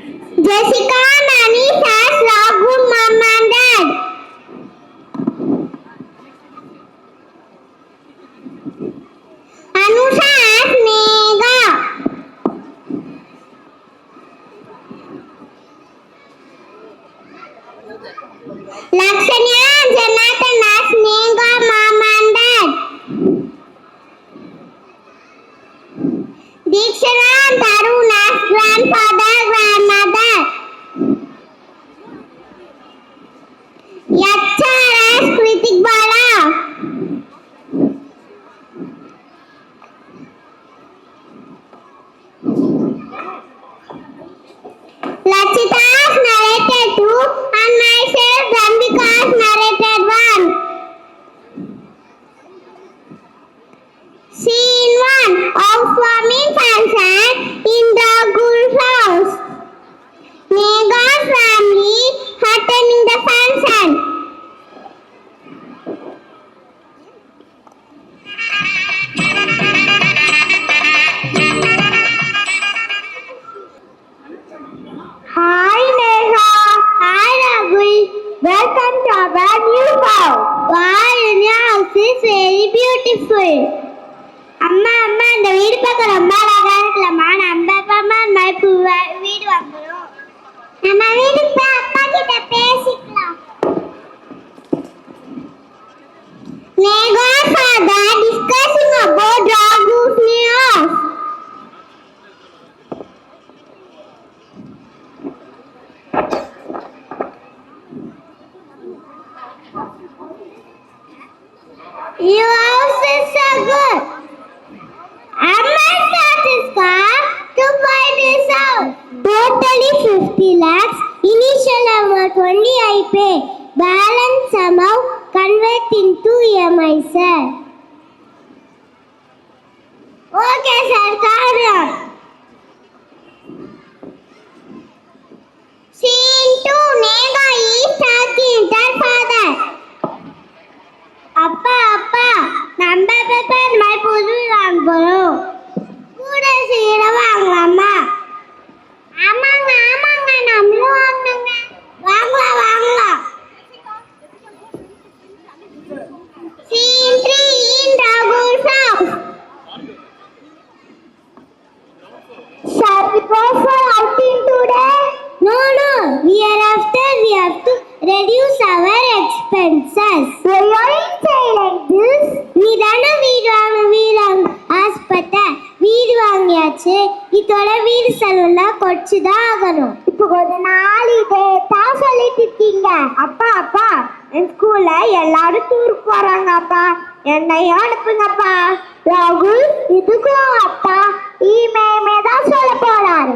Jessica Nani has Raghu mom and dad. Anusha has Megha. Lakshanya and Jonathan has Megha mom and dad. Dikshana and Tarun has grandfather, grandmother. Yachar has Kritik Bala. Lachita has narrated 2 and myself Rambika has narrated 1. Scene 1. Housewarming function in Raghu's house. Megha's family attending the function. Hi Megha. Hi Raghu. Welcome to our new house. Wow, your house is very beautiful. அம்மா அம்மா இந்த வீடு பார்க்க ரொம்ப அழகா இருக்குல்லம்மா. நம்ம அம்மா வீடு வாங்குறோம். நம்ம வீட்டுக்கு போய் அப்பா கிட்ட பேசிக்கலாம். Megha's father discussing about Raghu's new house. Your house is so good. Amma Satiska to buy this house. Totally 50 lakhs. Initial amount only I pay. Balance amount convert into EMI, sir. Okay, sir. Carry on. Scene 2. Megha is talking to her father. அப்பா அப்பா நம்ம paper மாதிரி புது வாங்குறோம். கூட சீர வாங்கலாமா? ஆமாங்க ஆமாங்க நம்மளும் வாங்கணுங்க. வாங்கலாம் வாங்கலாம். Scene 3 in Raghu's house. Shall we go for outing today? No. Year after we have to reduce our expenses. Why are you saying like this? நீதான வீடு ஆஸ்பத்திரி வீடு வாங்கியாச்சு. இதோட வீடு செலவுலாம் குறைச்சுதான் ஆகணும். இப்போ கொஞ்ச நாள் இதே தான் சொல்லிட்டு இருக்கீங்க. அப்பா என் ஸ்கூல்ல எல்லாரும் டூருக்கு போறாங்க அப்பா. என்னையும் அனுப்புங்கப்பா. ராகுல் இதுக்கும் அப்பா இமே தான் சொல்ல போறாரு.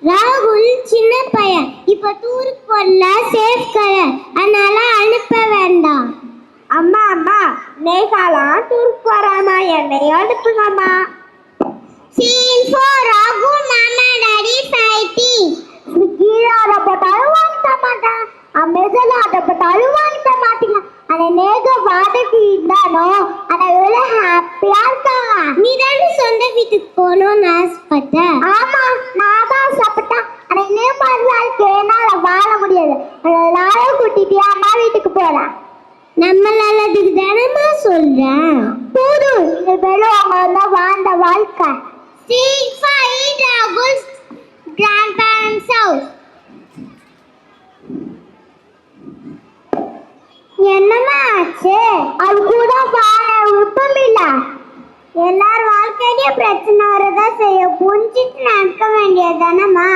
ராகுல் சின்ன பையன், இப்ப டூருக்கு போறல சேஃப் கயர், அதனால அனுப்ப வேண்டாம். அம்மா நேகாலாம் டூருக்கு போறாமா, என்னையும் அனுப்புங்கம்மா. Scene 4 ராகு மாமா டாடி ஃபைட்டிங். ஸ்விக்கில அத போட்டாலும் வாங்க மாட்டான், அமேசான்ல அத போட்டாலும் வாங்க மாட்டீங்க. அந்த நேக வாடகை இருந்தானோ அதை எவ்வளவு ஹாப்பியா இருக்காங்க. நீ தானே சொந்த வீட்டுக்கு போகணும்னு ஆசைப்பட்ட. ஆமா நான் தான் ஆசைப்பட்டேன். ஆனா இன்னும் வாழ்க்கை என்னால வாழ முடியாது. அதனால கூட்டிட்டு அம்மா வீட்டுக்கு போறேன். நம்மளால அதுக்கு தானமா சொல்றேன். போதும் இந்த வெள்ளவங்க வாழ்ந்த வாழ்க்கை. Scene 5 Raghu's grandparents' house. என்னமா ஆச்சு? அது கூட வாழ விருப்பம் இல்ல. எல்லார் வாழ்க்கையிலயும் பிரச்சனை வரதா செய்ய புரிஞ்சிட்டு நடக்க வேண்டியதானம்மா.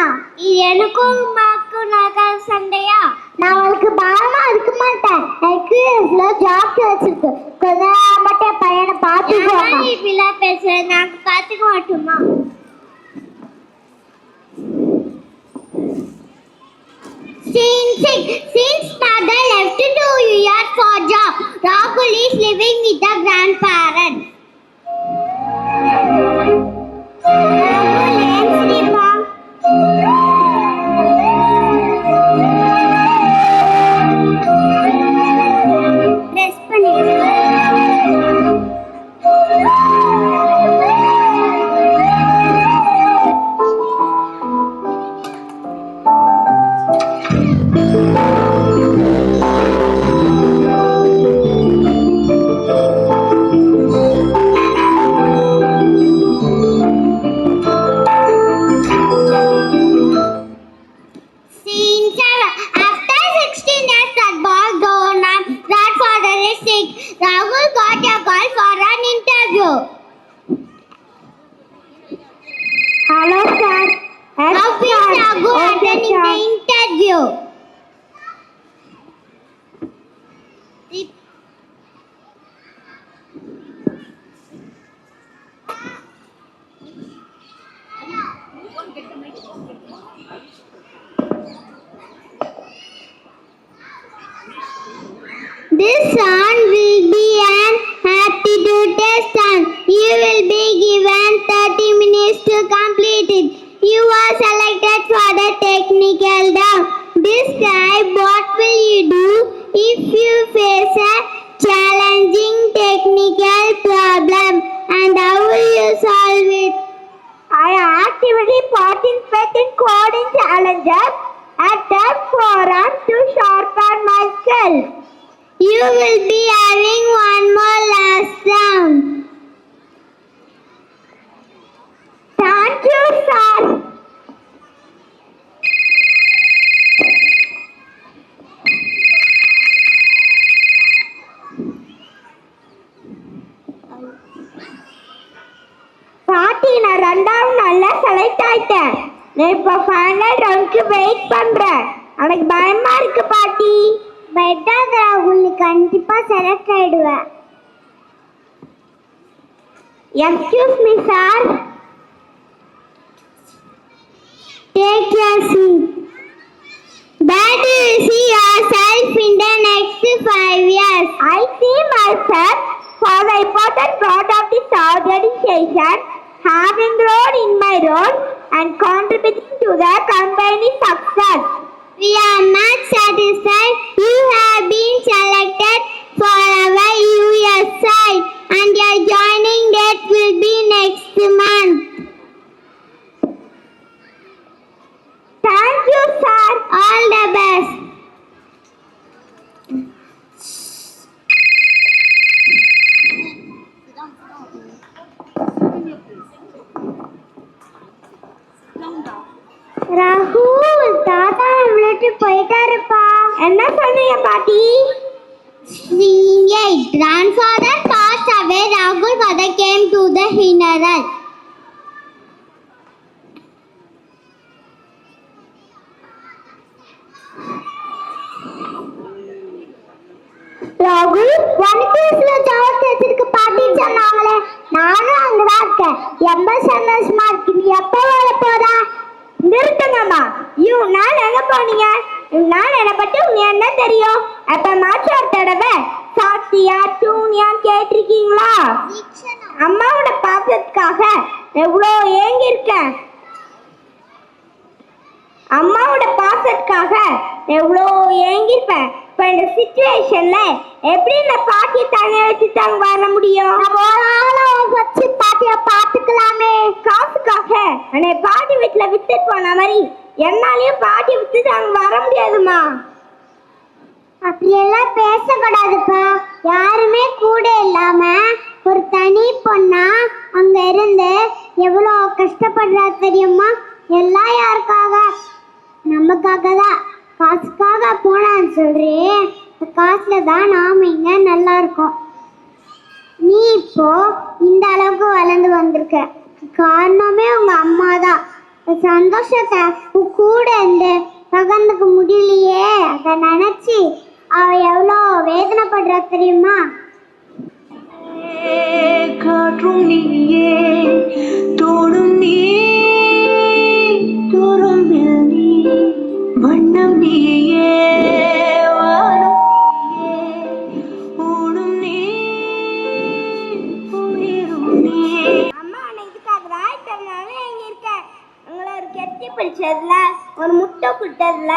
இது எனக்கும் உமாக்கும் நகை சண்டையா? நான் அவளுக்கு பாரமா இருக்க மாட்டேன். எனக்கு ஜாப் வச்சிருக்கு. கொஞ்சம் மட்டும் பையனை பார்த்துக்கோமா. இப்படிலாம் பேசுற நாங்க பார்த்துக்க மாட்டோமா? Scene 6 Since mother left to New York for job, Rahul is living with the grandparents. Rahul and Sripa. Press பண்ணிடு. This round will be an aptitude test and you will be given 30 minutes to complete it. You are selected for the technical round. Describe what will you do if you face a challenging technical problem and how will you solve it? I actively participate in coding challenges at that forum to sharpen my skills. You will be having one more last round. Thank you, sir. பாட்டி நான் ரெண்டாவது நாள்ல select ஆயிட்டேன். நான் இப்போ final ரவுண்டுக்கு wait பண்றேன். எனக்கு பயமா இருக்கு பாட்டி. பயப்படாத ராகுல், நீ கண்டிப்பா செலக்ட் ஆயிடுவ. Excuse me sir. Take your seat. Where do you see yourself in the next 5 years? I see myself for the important part of this organization, having grown in my role and contributing to the company's success. We are not satisfied. You have been selected for our US side and your joining date will be next month. Thank you, sir. All the best. ராகுல், தாத்தா விளையாட்டு போயிட்டாருப்பா. என்ன சொன்னீங்க பாட்டி? Grandfather passed away. Rahul father came to the funeral. ராகுல், ஒன்கேஸ்ல job கிடைச்சிருக்கு பாட்டி சொன்னாங்களே. நானும் அங்கதான் இருக்கேன். 80% மார்க். நீ எப்போ வர போறா? நிறுத்துங்கம்மா. நான் எங்க போனீங்க? நான் என்னை பத்தி உங்களுக்கு என்ன தெரியும்? அப்ப மாற்று ஒரு தடவை சாத்தியா டூனியான்னு கேட்டிருக்கீங்களா? அம்மாவோட பாசத்துக்காக எவ்வளோ ஏங்கி இருக்கேன். அம்மாவோட பாசத்துக்காக எவ்வளோ ஏங்கிருப்பேன். இப்போ இந்த சிச்சுவேஷன்ல எப்படி இந்த பாட்டியை தனியா வச்சுட்டு அங்க வர முடியும்? வச்சு பாட்டியை பார்த்துக்கலாமே. காசுக்காக என்னை பாட்டி வீட்டுல வித்துட்டு போன மாதிரி என்னாலையும் பாட்டி வித்துட்டு அங்க வர முடியாதுமா. அப்படியெல்லாம் பேசக்கூடாதுப்பா. யாருமே கூட இல்லாம ஒரு தனி பொண்ணா அங்க இருந்து எவ்வளோ கஷ்டப்படுறா தெரியுமா? எல்லாம் யாருக்காக? நமக்காக தான். காசுக்காக போனான்னு சொல்றேன். காசுல தான் நாம இங்க நல்லா இருக்கோம். நீ இப்போ இந்த அளவுக்கு வளர்ந்து வந்திருக்க காரணமே உங்க அம்மா தான். சந்தோஷத்தை கூட இருந்து பகிர்ந்துக்க முடியலையே. அதை நினைச்சு அவ எவ்வளோ வேதனைப்படுறா தெரியுமா? காற்றும் நீயே, தோடும் நீ, தோறும் நீ, வண்ணம் நீயே, வானம் நீயே, ஊடும் நீ, உயிரும் நீ. அம்மா இதுக்காக தான் இத்தனால எங்க இருக்க. உங்களை ஒரு கெட்டி பிடிச்சதுல, ஒரு முட்டை கொடுத்ததுல,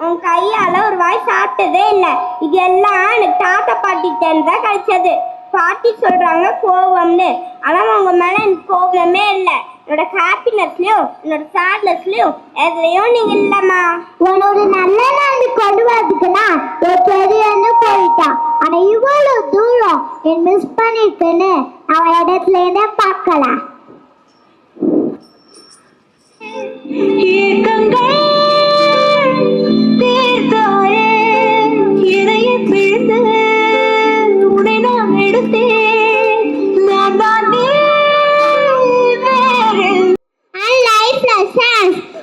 உன் கையால ஒரு வாய் சாப்பிட்டதே இல்லை. இது எல்லாம் எனக்கு தாத்தா பாட்டிகிட்ட தான் கிடைச்சது. பாட்டி சொல்றாங்க கோவம்னு. ஆனா உங்க மேல எனக்கு கோபமே இல்லை. என்னோட ஹாப்பினஸ்லயும் என்னோட சேட்னஸ்லயும் எதுலயும் நீங்க இல்லம்மா. உன்னோட நல்ல நாள் கொண்டு வரதுக்குலாம் பெரியன்னு போயிட்டான். ஆனா இவ்வளவு தூரம் என் மிஸ் பண்ணிருக்குன்னு அவன் இடத்துல என்ன பார்க்கலாம். And life lessons.